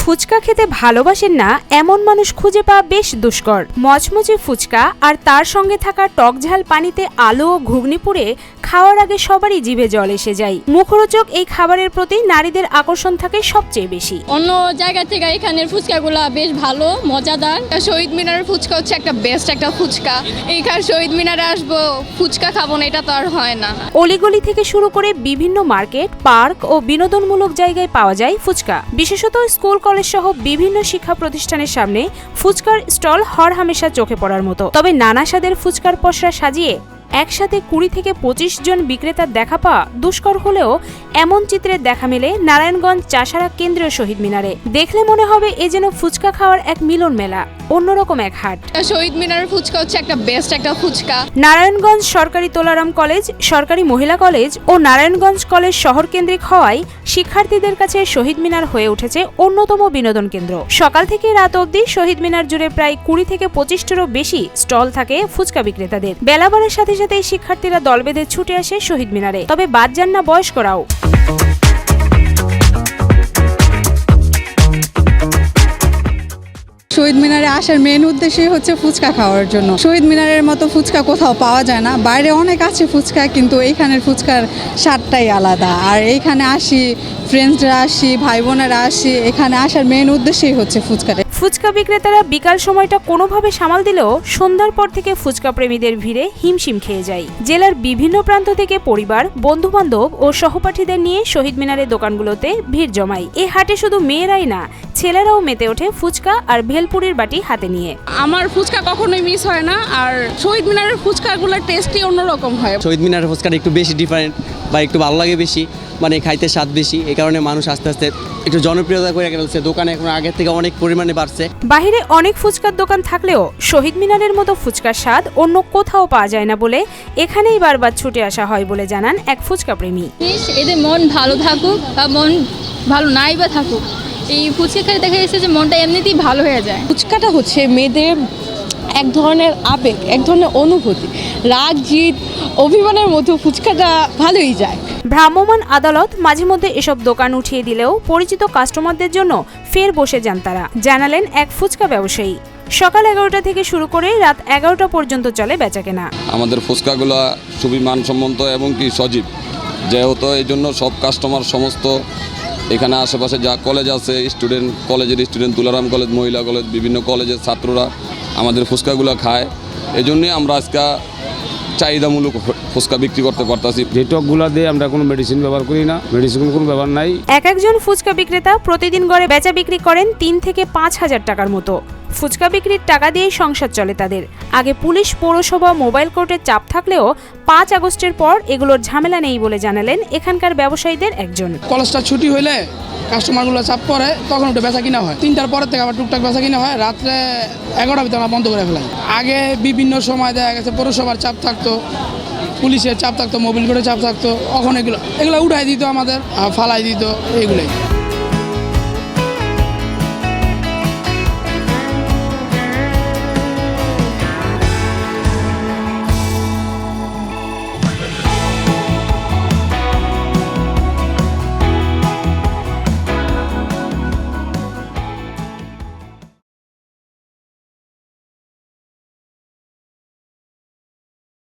ফুচকা খেতে ভালোবাসেন না এমন মানুষ খুঁজে পাওয়া বেশ দুষ্কর। মচমচে ফুচকা আর তার সঙ্গে থাকা টকঝাল পানিতে আলু ও ঘুগনি পুড়ে খাওয়ার আগে সবারই জিভে জল এসে যায়। মুখরোচক এই খাবারের প্রতি নারীদের আকর্ষণ থাকে সবচেয়ে বেশি। অন্য জায়গা থেকে এখানের ফুচকাগুলো বেশ ভালো মজাদার। শহীদ মিনারের ফুচকা হচ্ছে একটা বেস্ট একটা ফুচকা। এইখানে শহীদ মিনারে আসবো ফুচকা খাবো না, এটা তো আর হয় না। অলিগলি থেকে শুরু করে বিভিন্ন মার্কেট, পার্ক ও বিনোদনমূলক জায়গায় পাওয়া যায় ফুচকা। বিশেষত স্কুল, কলেজ সহ বিভিন্ন শিক্ষা প্রতিষ্ঠানের সামনে ফুচকার স্টল হরহামেশা চোখে পড়ার মতো। তবে নানা স্বাদের ফুচকার পসরা সাজিয়ে একসাথে 20 থেকে 25 জন বিক্রেতার দেখা পাওয়া দুষ্কর হলেও এমন চিত্রের দেখা মেলে নারায়ণগঞ্জ চাষারা কেন্দ্রীয় শহীদ মিনারে। দেখলে মনে হবে এ যেন ফুচকা খাওয়ার এক মিলন মেলা, অন্যরকম এক হাট। শহীদ মিনারের ফুচকা হচ্ছে একটা বেস্ট একটা ফুচকা। নারায়ণগঞ্জ সরকারি তোলারাম কলেজ, সরকারি মহিলা কলেজ ও নারায়ণগঞ্জ কলেজ শহর কেন্দ্রিক হওয়ায় শিক্ষার্থীদের কাছে শহীদ মিনার হয়ে উঠেছে অন্যতম বিনোদন কেন্দ্র। সকাল থেকে রাত অবধি শহীদ মিনার জুড়ে প্রায় 20 থেকে 25টারও বেশি স্টল থাকে ফুচকা বিক্রেতাদের। বেলা বাড়ার সাথে সাথেই শিক্ষার্থীরা দল বেঁধে ছুটে আসে শহীদ মিনারে। তবে বাদ যান না বয়স্করাও। শহীদ মিনারে আসার মেন উদ্দেশ্যই হচ্ছে ফুচকা খাওয়ার জন্য। শহীদ মিনারের মতো ফুচকা কোথাও পাওয়া যায় না। বাইরে অনেক আছে ফুচকা, কিন্তু এইখানের ফুচকার স্বাদটাই আলাদা। আর এইখানে আসি, ফ্রেন্ডসরা আসি, ভাই বোনেরা আসি, এখানে আসার মেন উদ্দেশ্যই হচ্ছে ফুচকা। ফুচকা বিক্রেতারা বিকাল সময়টা কোনোভাবে সামাল দিলেও সন্ধ্যার পর থেকে ফুচকা প্রেমীদের ভিড়ে হিমশিম খেয়ে যায়। জেলার বিভিন্ন প্রান্ত থেকে পরিবার, বন্ধুবান্ধব ও সহপাঠীদের নিয়ে শহীদ মিনারের দোকানগুলোতে ভিড় জমায়। এ হাটে শুধু মেয়েরাই না, ছেলেরাও মেতে ওঠে ফুচকা আর ভেলপুরির বাটি হাতে নিয়ে। আমার ফুচকা কখনোই মিস হয় না, আর শহীদ মিনারের ফুচকাগুলোর টেস্টই অন্যরকম হয়। শহীদ মিনারের ফুচকাটা একটু বেশি ডিফারেন্ট বা একটু ভালো লাগে বেশি, মানে খাইতে স্বাদ বেশি। এই কারণে মানুষ আস্তে আস্তে একটু জনপ্রিয়তা করে ফেলছে। দোকানে এখন আগের থেকে অনেক পরিমাণে বাড়ছে। বাহিরে অনেক ফুচকার দোকান থাকলেও শহীদ মিনারের মতো ফুচকার স্বাদ অন্য কোথাও পাওয়া যায় না বলে এখানেই বারবার ছুটে আসা হয় বলে জানান এক ফুচকা প্রেমী। এদের মন ভালো থাকুক বা মন ভালো নাই বা থাকুক, এই ফুচকা খেলে দেখা যাচ্ছে যে মনটা এমনিতেই ভালো হয়ে যায়। ফুচকাটা হচ্ছে মেয়েদের এক ধরনের আবেগ, এক ধরনের অনুভূতি। রাগ, জিদ, অভিমানের মতো ফুচকাটা ভালোই যায়। ভ্রাম্যমাণ আদালত মাঝে মধ্যে এসব দোকান উঠিয়ে দিলেও পরিচিত কাস্টমারদের জন্য ফের বসে যান তারা, জানালেন এক ফুচকা ব্যবসায়ী। সকাল 11টা থেকে শুরু করে রাত 11টা পর্যন্ত চলে বেচাকেনা। আমাদের ফুচকাগুলো খুবই মানসম্মত এবং কি সজীব, যেহেতু এই জন্য সব কাস্টমার সমস্ত এখানে আশেপাশে যা কলেজ আছে, স্টুডেন্ট, কলেজের স্টুডেন্ট, তুলারাম কলেজ, মহিলা কলেজ, বিভিন্ন কলেজের ছাত্ররা আমাদের ফুচকাগুলো খায়। এই জন্যই আমরা আজকে চাহিদামূলক ফুচকা বিক্রি করতে পারতাছি। যে টকগুলো দিয়ে আমরা কোনো মেডিসিন ব্যবহার করি না, মেডিসিন কোনো ব্যবহার নাই। একজন ফুচকা বিক্রেতা প্রতিদিন গড়ে বেচা বিক্রি করেন 3 থেকে 5 হাজার টাকার মতো। ফুচকা বিক্রির টাকা দিয়েই সংসার চলে তাদের। আগে পুলিশ, পৌরসভা, মোবাইল কোর্টের চাপ থাকলেও 5 আগস্টের পর এগুলোর ঝামেলা নেই বলে জানালেন এখানকার ব্যবসায়ীদের একজন। কলেজটা ছুটি হইলে কাস্টমারগুলো চাপ পড়ে, তখন ওটা বেচা কিনা হয়। 3টার পরের থেকে আবার টুকটাক বেচা কিনা হয়। রাত্রে 11টার ভিতরে আমরা বন্ধ করে ফেলাই। আগে বিভিন্ন সময় দেখা গেছে পৌরসভার চাপ থাকতো, পুলিশের চাপ থাকতো, মোবাইল কোর্টের চাপ থাকতো, তখন এগুলো উঠাই দিত আমাদের, ফালাই দিত, এইগুলোই।